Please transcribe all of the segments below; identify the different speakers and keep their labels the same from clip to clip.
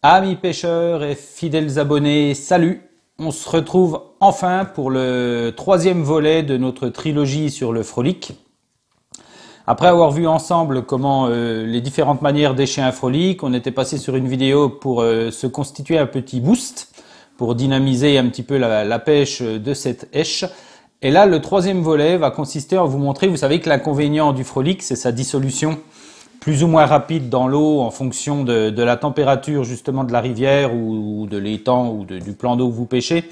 Speaker 1: Amis pêcheurs et fidèles abonnés, salut! On se retrouve enfin pour le troisième volet de notre trilogie sur le frolic. Après avoir vu ensemble comment les différentes manières d'écher un frolic, on était passé sur une vidéo pour se constituer un petit boost, pour dynamiser un petit peu la pêche de cette éche. Et là, le troisième volet va consister à vous montrer, vous savez que l'inconvénient du frolic, c'est sa dissolution plus ou moins rapide dans l'eau en fonction de la température justement de la rivière ou de l'étang ou du plan d'eau que vous pêchez.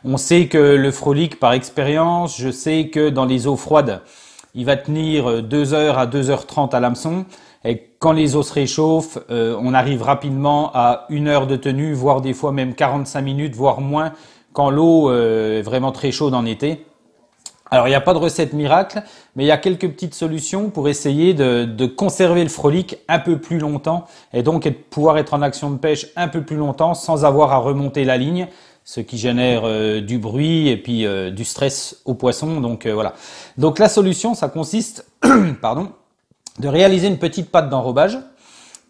Speaker 1: On sait que le frolic, par expérience, je sais que dans les eaux froides, il va tenir 2 heures à 2h30 à l'hameçon. Et quand les eaux se réchauffent, on arrive rapidement à 1 heure de tenue, voire des fois même 45 minutes, voire moins, quand l'eau est vraiment très chaude en été. Alors, il n'y a pas de recette miracle, mais il y a quelques petites solutions pour essayer de conserver le frolic un peu plus longtemps et donc pouvoir être en action de pêche un peu plus longtemps sans avoir à remonter la ligne, ce qui génère du bruit et puis du stress aux poissons. Donc voilà. Donc la solution, ça consiste pardon, de réaliser une petite patte d'enrobage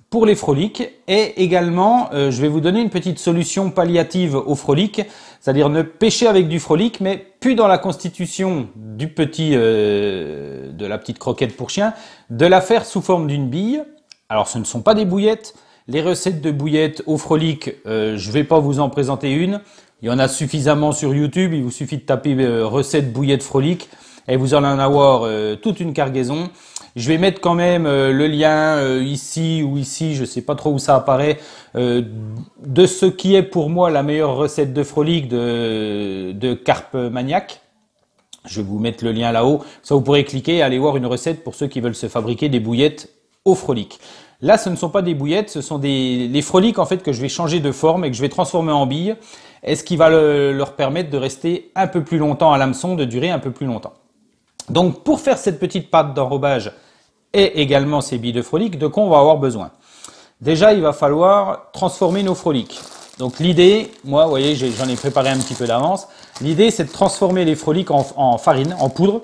Speaker 1: pour les frolics et également je vais vous donner une petite solution palliative au frolic, c'est-à-dire ne pêcher avec du frolic mais plus dans la constitution du de la petite croquette pour chien, de la faire sous forme d'une bille. Alors ce ne sont pas des bouillettes, les recettes de bouillettes au frolic, je vais pas vous en présenter une, il y en a suffisamment sur YouTube, il vous suffit de taper recette bouillettes frolic et vous allez en avoir toute une cargaison. Je vais mettre quand même le lien ici ou ici, je sais pas trop où ça apparaît, de ce qui est pour moi la meilleure recette de frolic de Carpe Maniac. Je vais vous mettre le lien là-haut, ça vous pourrez cliquer et aller voir une recette pour ceux qui veulent se fabriquer des bouillettes au frolic. Là, ce ne sont pas des bouillettes, ce sont les frolics en fait que je vais changer de forme et que je vais transformer en billes, et ce qui va leur permettre de rester un peu plus longtemps à l'hameçon, de durer un peu plus longtemps. Donc pour faire cette petite pâte d'enrobage et également ces billes de frolic, de quoi on va avoir besoin? Déjà, il va falloir transformer nos frolics. Donc l'idée, moi, vous voyez, j'en ai préparé un petit peu d'avance. L'idée, c'est de transformer les frolics en farine, en poudre.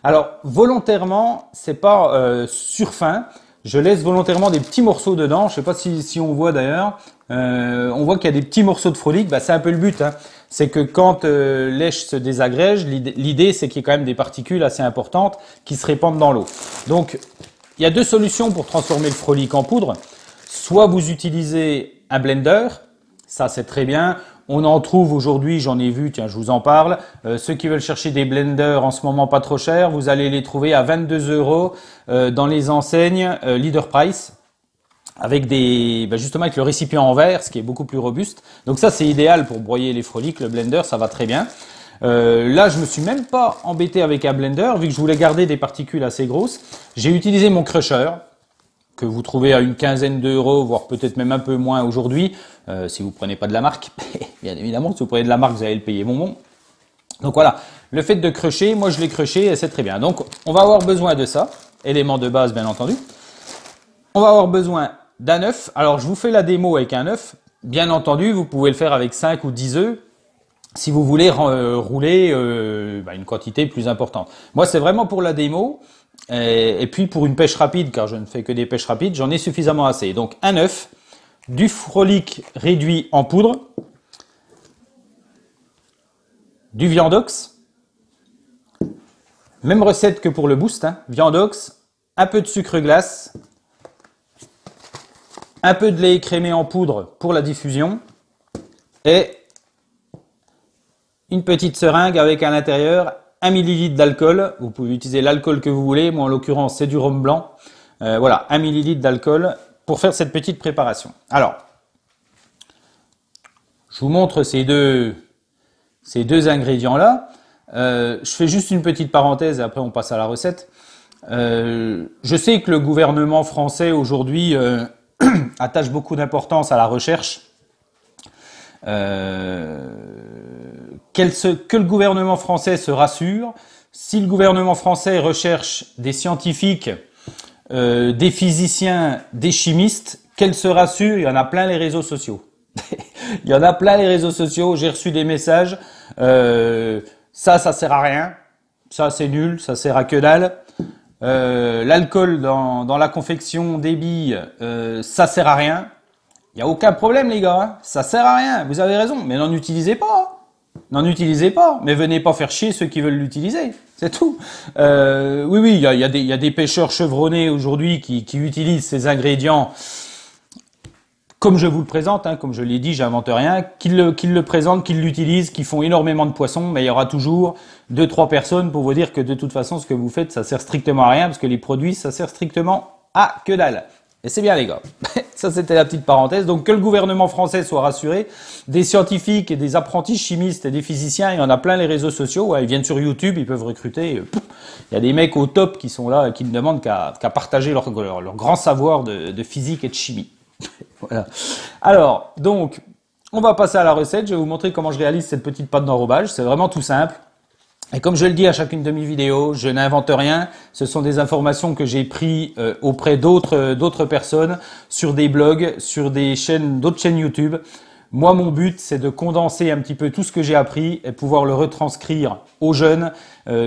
Speaker 1: Alors volontairement, c'est pas sur fin. Je laisse volontairement des petits morceaux dedans. Je sais pas si on voit d'ailleurs. On voit qu'il y a des petits morceaux de frolic. Bah, c'est un peu le but, hein. C'est que quand l'èche se désagrège, l'idée c'est qu'il y ait quand même des particules assez importantes qui se répandent dans l'eau. Donc il y a deux solutions pour transformer le frolic en poudre. Soit vous utilisez un blender, ça c'est très bien. On en trouve aujourd'hui, j'en ai vu, tiens je vous en parle. Ceux qui veulent chercher des blenders en ce moment pas trop chers, vous allez les trouver à 22 € dans les enseignes Leader Price. Avec justement avec le récipient en verre, ce qui est beaucoup plus robuste. Donc ça c'est idéal pour broyer les frolics, le blender ça va très bien. Là je me suis même pas embêté avec un blender vu que je voulais garder des particules assez grosses. J'ai utilisé mon crusher que vous trouvez à une quinzaine d'euros, voire peut-être même un peu moins aujourd'hui, si vous prenez pas de la marque. Bien évidemment, si vous prenez de la marque, vous allez le payer bonbon. Donc voilà, le fait de crusher, moi je l'ai cruché et c'est très bien. Donc on va avoir besoin de ça, élément de base bien entendu. On va avoir besoin d'un œuf. Alors, je vous fais la démo avec un œuf. Bien entendu, vous pouvez le faire avec 5 ou 10 œufs si vous voulez rouler une quantité plus importante. Moi, c'est vraiment pour la démo. Et puis, pour une pêche rapide, car je ne fais que des pêches rapides, j'en ai suffisamment assez. Donc, un œuf, du frolic réduit en poudre, du viandox. Même recette que pour le boost, hein. Viandox, un peu de sucre glace, un peu de lait écrémé en poudre pour la diffusion et une petite seringue avec à l'intérieur 1 ml d'alcool. Vous pouvez utiliser l'alcool que vous voulez. Moi, en l'occurrence, c'est du rhum blanc. Voilà, 1 ml d'alcool pour faire cette petite préparation. Alors, je vous montre ces deux ingrédients-là. Je fais juste une petite parenthèse et après on passe à la recette. Je sais que le gouvernement français aujourd'hui attache beaucoup d'importance à la recherche. Que le gouvernement français se rassure. Si le gouvernement français recherche des scientifiques, des physiciens, des chimistes, qu'elle se rassure, il y en a plein les réseaux sociaux. Il y en a plein les réseaux sociaux, j'ai reçu des messages, ça sert à rien, ça c'est nul, ça sert à que dalle. L'alcool dans la confection des billes, ça sert à rien. Il n'y a aucun problème, les gars. Hein. Ça sert à rien. Vous avez raison. Mais n'en utilisez pas. N'en utilisez pas. Mais venez pas faire chier ceux qui veulent l'utiliser. C'est tout. Oui, il y a des pêcheurs chevronnés aujourd'hui qui utilisent ces ingrédients comme je vous le présente, hein, comme je l'ai dit, j'invente rien, qu'ils le présentent, qu'ils l'utilisent, qu'ils font énormément de poissons, mais il y aura toujours 2-3 personnes pour vous dire que de toute façon, ce que vous faites, ça sert strictement à rien, parce que les produits, ça sert strictement à que dalle. Et c'est bien les gars. Ça, c'était la petite parenthèse. Donc, que le gouvernement français soit rassuré, des scientifiques et des apprentis chimistes et des physiciens, il y en a plein les réseaux sociaux, ouais, ils viennent sur YouTube, ils peuvent recruter. Il y a des mecs au top qui sont là, qui ne demandent qu'à partager leur grand savoir de physique et de chimie. Voilà. Alors, donc, on va passer à la recette. Je vais vous montrer comment je réalise cette petite pâte d'enrobage. C'est vraiment tout simple. Et comme je le dis à chacune de mes vidéos, je n'invente rien. Ce sont des informations que j'ai prises auprès d'autres personnes, sur des blogs, sur d'autres chaînes YouTube. Moi, mon but, c'est de condenser un petit peu tout ce que j'ai appris et pouvoir le retranscrire aux jeunes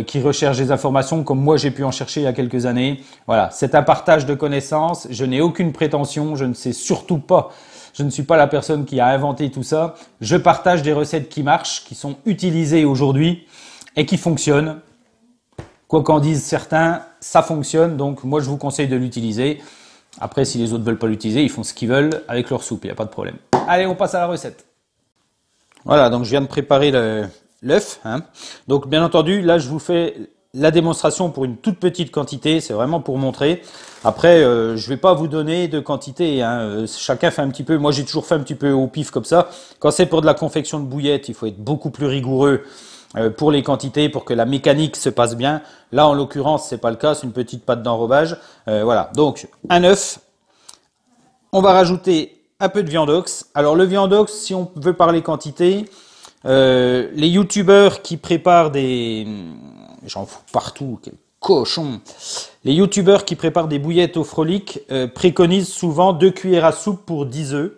Speaker 1: qui recherchent des informations comme moi j'ai pu en chercher il y a quelques années. Voilà, c'est un partage de connaissances. Je n'ai aucune prétention, je ne sais surtout pas. Je ne suis pas la personne qui a inventé tout ça. Je partage des recettes qui marchent, qui sont utilisées aujourd'hui et qui fonctionnent. Quoi qu'en disent certains, ça fonctionne. Donc moi, je vous conseille de l'utiliser. Après, si les autres veulent pas l'utiliser, ils font ce qu'ils veulent avec leur soupe, il n'y a pas de problème. Allez, on passe à la recette. Voilà, donc je viens de préparer l'œuf. Hein. Donc bien entendu, là je vous fais la démonstration pour une toute petite quantité, c'est vraiment pour montrer. Après, je vais pas vous donner de quantité, hein. Chacun fait un petit peu. Moi j'ai toujours fait un petit peu au pif comme ça. Quand c'est pour de la confection de bouillettes, il faut être beaucoup plus rigoureux pour les quantités, pour que la mécanique se passe bien. Là, en l'occurrence, c'est pas le cas, c'est une petite pâte d'enrobage. Voilà, donc un œuf. On va rajouter un peu de viandox. Alors le viandox, si on veut parler quantité, les youtubeurs qui préparent des... J'en fous partout, quel cochon. Les youtubeurs qui préparent des bouillettes au frolic préconisent souvent 2 cuillères à soupe pour 10 œufs.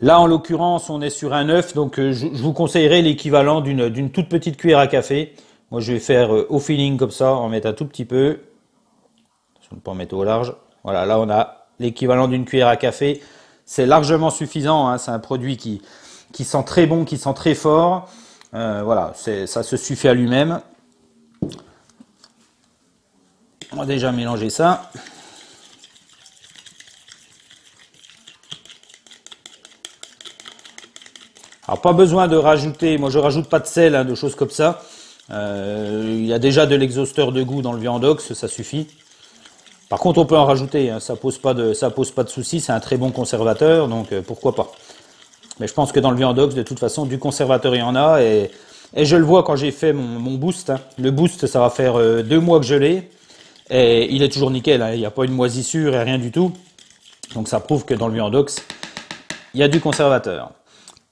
Speaker 1: Là, en l'occurrence, on est sur un œuf, donc je vous conseillerais l'équivalent d'une toute petite cuillère à café. Moi, je vais faire au feeling comme ça, en mettre un tout petit peu. Je ne vais pas en mettre au large. Voilà, là, on a l'équivalent d'une cuillère à café. C'est largement suffisant, hein, c'est un produit qui sent très bon, qui sent très fort. Voilà, ça se suffit à lui-même. On va déjà mélanger ça. Alors pas besoin de rajouter, moi je rajoute pas de sel, hein, de choses comme ça. Il y a déjà de l'exhausteur de goût dans le viandox, ça suffit. Par contre on peut en rajouter, hein, ça pose pas de soucis, c'est un très bon conservateur, donc pourquoi pas. Mais je pense que dans le viandox, de toute façon, du conservateur il y en a, et je le vois quand j'ai fait mon boost. Hein. Le boost, ça va faire 2 mois que je l'ai, et il est toujours nickel, hein, il n'y a pas une moisissure et rien du tout. Donc ça prouve que dans le viandox, il y a du conservateur.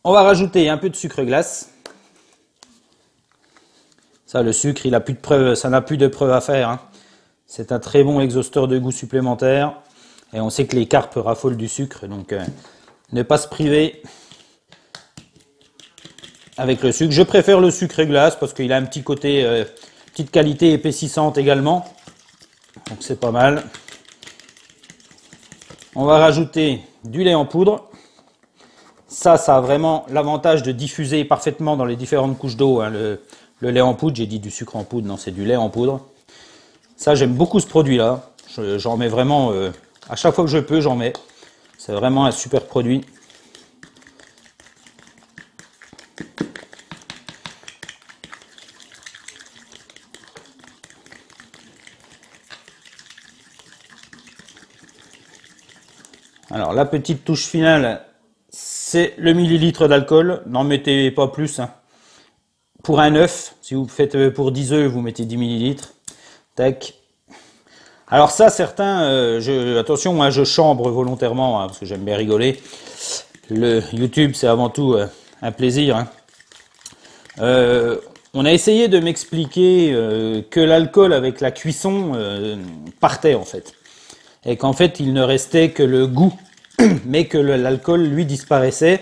Speaker 1: On va rajouter un peu de sucre glace. Ça, le sucre, il a plus de preuves, ça n'a plus de preuves à faire. Hein. C'est un très bon exhausteur de goût supplémentaire. Et on sait que les carpes raffolent du sucre, donc ne pas se priver avec le sucre. Je préfère le sucre glace parce qu'il a un petit côté, petite qualité épaississante également. Donc c'est pas mal. On va rajouter du lait en poudre. Ça a vraiment l'avantage de diffuser parfaitement dans les différentes couches d'eau. Hein. Le lait en poudre, j'ai dit du sucre en poudre, non, c'est du lait en poudre. Ça, j'aime beaucoup ce produit-là. J'en mets vraiment, à chaque fois que je peux, j'en mets. C'est vraiment un super produit. Alors, la petite touche finale, c'est le millilitre d'alcool. N'en mettez pas plus. Hein. Pour un œuf, si vous faites pour 10 œufs, vous mettez 10 millilitres. Tac. Alors ça, certains, attention, hein, je chambre volontairement, hein, parce que j'aime bien rigoler. Le YouTube, c'est avant tout un plaisir. Hein. On a essayé de m'expliquer que l'alcool avec la cuisson partait en fait. Et qu'en fait, il ne restait que le goût, mais que l'alcool, lui, disparaissait.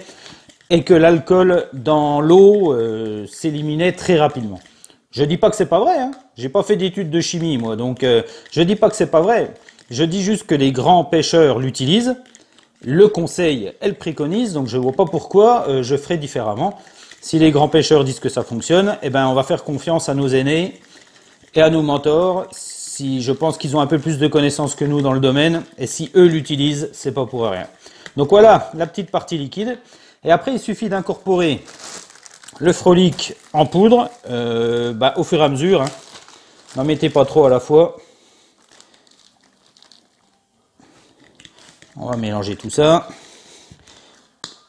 Speaker 1: Et que l'alcool dans l'eau s'éliminait très rapidement. Je dis pas que c'est pas vrai, hein. J'ai pas fait d'études de chimie, moi, donc je dis pas que c'est pas vrai. Je dis juste que les grands pêcheurs l'utilisent le conseille, elle préconise, donc je ne vois pas pourquoi je ferai différemment. Si les grands pêcheurs disent que ça fonctionne, eh ben on va faire confiance à nos aînés et à nos mentors. Si je pense qu'ils ont un peu plus de connaissances que nous dans le domaine, et si eux l'utilisent, c'est pas pour rien. Donc voilà, la petite partie liquide. Et après, il suffit d'incorporer le Frolic en poudre, au fur et à mesure. Hein. N'en mettez pas trop à la fois. On va mélanger tout ça.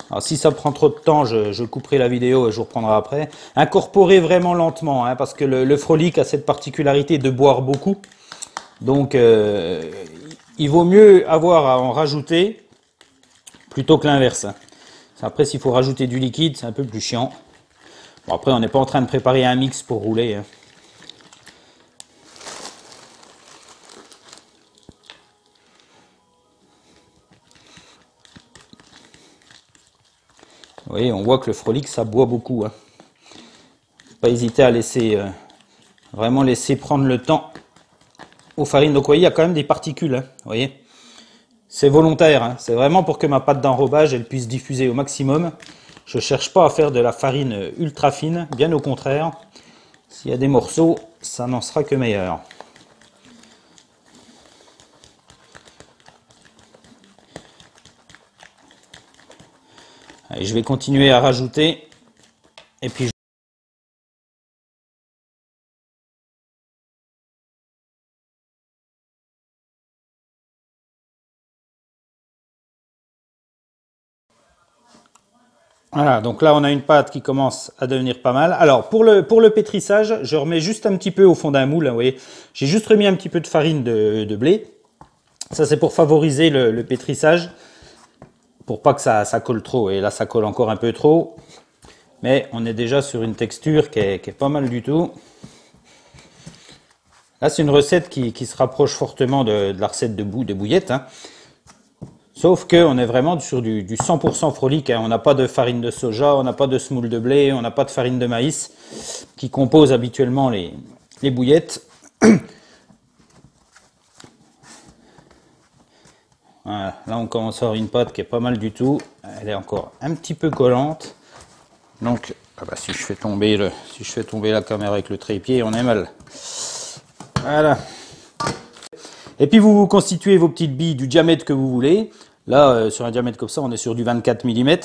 Speaker 1: Alors si ça prend trop de temps, je couperai la vidéo et je vous reprendrai après. Incorporez vraiment lentement, hein, parce que le Frolic a cette particularité de boire beaucoup. Donc il vaut mieux avoir à en rajouter plutôt que l'inverse. Après, s'il faut rajouter du liquide, c'est un peu plus chiant. Bon, après, on n'est pas en train de préparer un mix pour rouler. Hein. Vous voyez, on voit que le Frolic, ça boit beaucoup. Hein. Pas hésiter à laisser, vraiment laisser prendre le temps aux farines. Donc, vous voyez, il y a quand même des particules. Hein, vous voyez, c'est volontaire. Hein, c'est vraiment pour que ma pâte d'enrobage, elle puisse diffuser au maximum. Je ne cherche pas à faire de la farine ultra fine, bien au contraire. S'il y a des morceaux, ça n'en sera que meilleur. Allez, je vais continuer à rajouter. Et puis voilà, donc là on a une pâte qui commence à devenir pas mal. Alors pour le pétrissage, je remets juste un petit peu au fond d'un moule. Hein, vous voyez, j'ai juste remis un petit peu de farine de blé. Ça c'est pour favoriser le pétrissage, pour pas que ça colle trop. Et là ça colle encore un peu trop. Mais on est déjà sur une texture qui est pas mal du tout. Là c'est une recette qui se rapproche fortement de la recette de bouillette. Hein. Sauf qu'on est vraiment sur du 100% Frolic. Hein. On n'a pas de farine de soja, on n'a pas de semoule de blé, on n'a pas de farine de maïs qui composent habituellement les bouillettes. Voilà. Là, on commence à avoir une pâte qui est pas mal du tout. Elle est encore un petit peu collante. Donc, si je fais tomber la caméra avec le trépied, on est mal. Voilà. Et puis vous constituez vos petites billes du diamètre que vous voulez. Là, sur un diamètre comme ça, on est sur du 24 mm.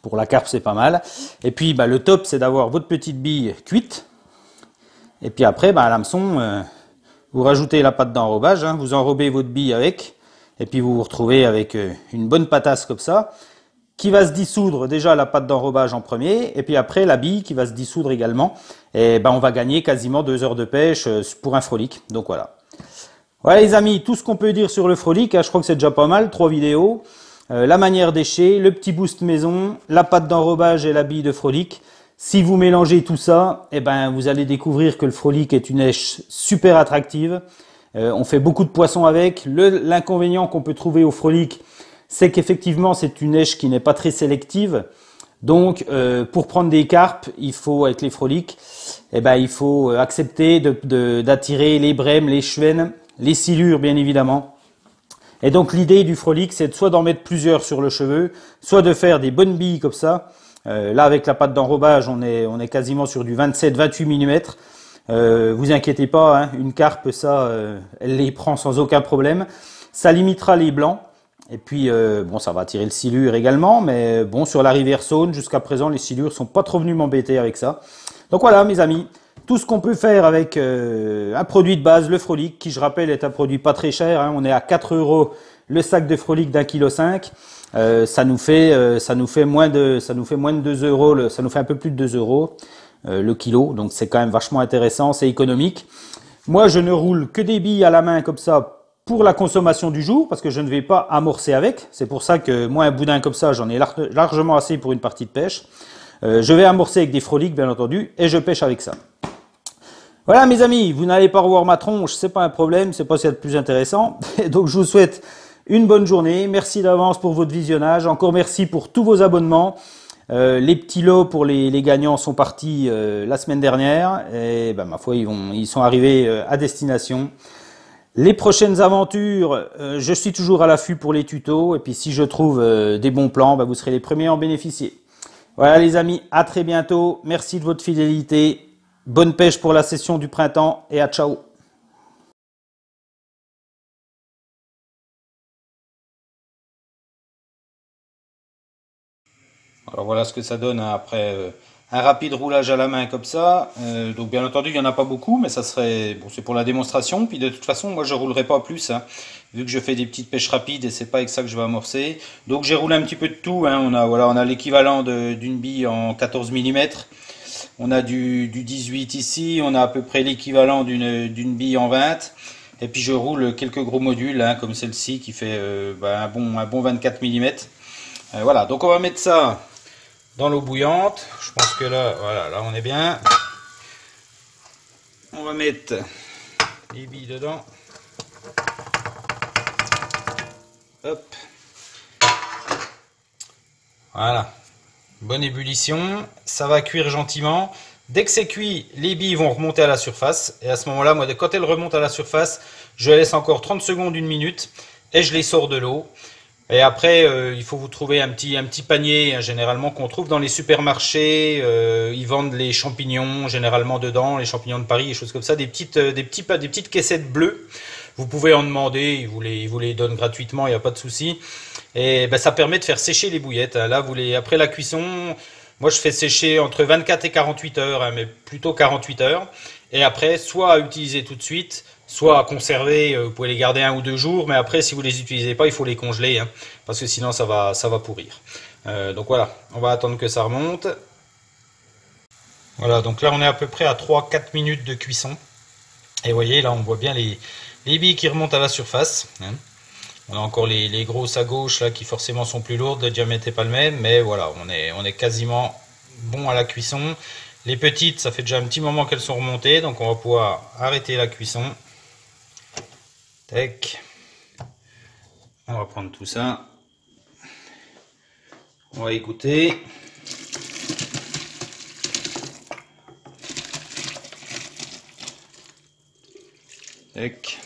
Speaker 1: Pour la carpe, c'est pas mal. Et puis le top, c'est d'avoir votre petite bille cuite. Et puis après, à l'hameçon, vous rajoutez la pâte d'enrobage. Hein, vous enrobez votre bille avec. Et puis vous vous retrouvez avec une bonne patasse comme ça, qui va se dissoudre déjà la pâte d'enrobage en premier. Et puis après, la bille qui va se dissoudre également. Et on va gagner quasiment 2 heures de pêche pour un Frolic. Donc voilà. Voilà les amis, tout ce qu'on peut dire sur le Frolic, hein, je crois que c'est déjà pas mal, 3 vidéos. La manière d'écher, le petit boost maison, la pâte d'enrobage et la bille de Frolic. Si vous mélangez tout ça, vous allez découvrir que le Frolic est une èche super attractive. On fait beaucoup de poissons avec. L'inconvénient qu'on peut trouver au Frolic, c'est qu'effectivement c'est une èche qui n'est pas très sélective. Donc pour prendre des carpes, il faut, avec les Frolic, il faut accepter d'attirer les brèmes, les chevennes, les silures bien évidemment. Et donc l'idée du Frolic, c'est soit d'en mettre plusieurs sur le cheveu, soit de faire des bonnes billes comme ça. Là avec la pâte d'enrobage, on est quasiment sur du 27-28 mm. Vous inquiétez pas, hein, une carpe, ça, elle les prend sans aucun problème. Ça limitera les blancs. Et puis, ça va attirer le silure également. Mais bon, sur la rivière Saône, jusqu'à présent, les silures sont pas trop venus m'embêter avec ça. Donc voilà, mes amis. Tout ce qu'on peut faire avec un produit de base, le Frolic, qui je rappelle est un produit pas très cher. Hein, on est à 4 € le sac de Frolic d'1,5 kg. Ça nous fait moins de 2 euros. Ça nous fait un peu plus de 2 euros le kilo. Donc c'est quand même vachement intéressant, c'est économique. Moi, je ne roule que des billes à la main comme ça pour la consommation du jour, parce que je ne vais pas amorcer avec. C'est pour ça que moi, un boudin comme ça, j'en ai largement assez pour une partie de pêche. Je vais amorcer avec des Frolic, bien entendu, et je pêche avec ça. Voilà mes amis, vous n'allez pas revoir ma tronche, c'est pas un problème, c'est pas ce qu'il y a de plus intéressant. Donc je vous souhaite une bonne journée, merci d'avance pour votre visionnage, encore merci pour tous vos abonnements. Les petits lots pour les gagnants sont partis la semaine dernière, et ma foi ils sont arrivés à destination. Les prochaines aventures, je suis toujours à l'affût pour les tutos. Et puis si je trouve des bons plans, bah, vous serez les premiers à en bénéficier. Voilà les amis, à très bientôt. Merci de votre fidélité. Bonne pêche pour la session du printemps et à ciao. Alors voilà ce que ça donne hein, après un rapide roulage à la main comme ça. Donc bien entendu, il n'y en a pas beaucoup, mais ça serait bon, c'est pour la démonstration. Puis de toute façon, moi je roulerai pas plus, hein, vu que je fais des petites pêches rapides et c'est pas avec ça que je vais amorcer. Donc j'ai roulé un petit peu de tout. Hein. On a l'équivalent d'une bille en 14 mm. On a du 18 ici. On a à peu près l'équivalent d'une bille en 20. Et puis je roule quelques gros modules, hein, comme celle-ci qui fait un bon 24 mm. Voilà, donc on va mettre ça dans l'eau bouillante. Je pense que là, voilà, là on est bien. On va mettre les billes dedans. Hop. Voilà. Bonne ébullition. Ça va cuire gentiment. Dès que c'est cuit, les billes vont remonter à la surface. Et à ce moment-là, moi, quand elles remontent à la surface, je laisse encore 30 secondes, 1 minute. Et je les sors de l'eau. Et après, il faut vous trouver un petit panier, hein, généralement qu'on trouve dans les supermarchés. Ils vendent les champignons, généralement dedans, les champignons de Paris, des choses comme ça, des petites caissettes bleues. Vous pouvez en demander, ils vous les donnent gratuitement, il n'y a pas de souci. Et ben, ça permet de faire sécher les bouillettes. Là, après la cuisson, moi je fais sécher entre 24 et 48 heures, hein, mais plutôt 48 heures. Et après, soit à utiliser tout de suite, soit à conserver, vous pouvez les garder 1 ou 2 jours, mais après si vous les utilisez pas, il faut les congeler, hein, parce que sinon ça va pourrir. Donc voilà, on va attendre que ça remonte. Voilà, donc là on est à peu près à 3-4 minutes de cuisson. Et vous voyez, là on voit bien les billes qui remontent à la surface. Hein. On a encore les grosses à gauche là qui forcément sont plus lourdes, le diamètre n'est pas le même, mais voilà, on est quasiment bon à la cuisson. Les petites, ça fait déjà un petit moment qu'elles sont remontées, donc on va pouvoir arrêter la cuisson. Tac. On va prendre tout ça. On va écouter. Tac.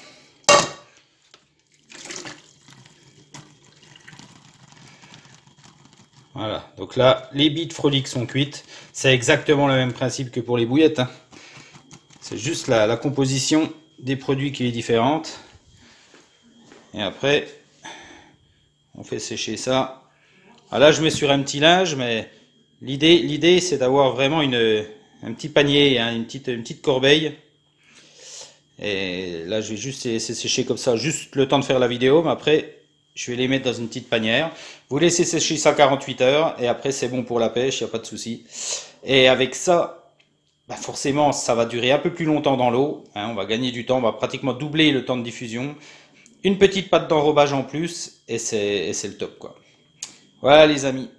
Speaker 1: Voilà, donc là, les billes de Frolic sont cuites. C'est exactement le même principe que pour les bouillettes. Hein. C'est juste la composition des produits qui est différente. Et après, on fait sécher ça. Alors là, je mets sur un petit linge, mais l'idée c'est d'avoir vraiment un petit panier, hein, une petite corbeille. Et là, je vais juste laisser sécher comme ça, juste le temps de faire la vidéo, mais après, je vais les mettre dans une petite panière. Vous laissez sécher ça 48 heures, et après, c'est bon pour la pêche, il n'y a pas de souci. Et avec ça, bah forcément, ça va durer un peu plus longtemps dans l'eau. Hein, on va gagner du temps, on va pratiquement doubler le temps de diffusion. Une petite pâte d'enrobage en plus, et c'est le top, quoi. Voilà les amis.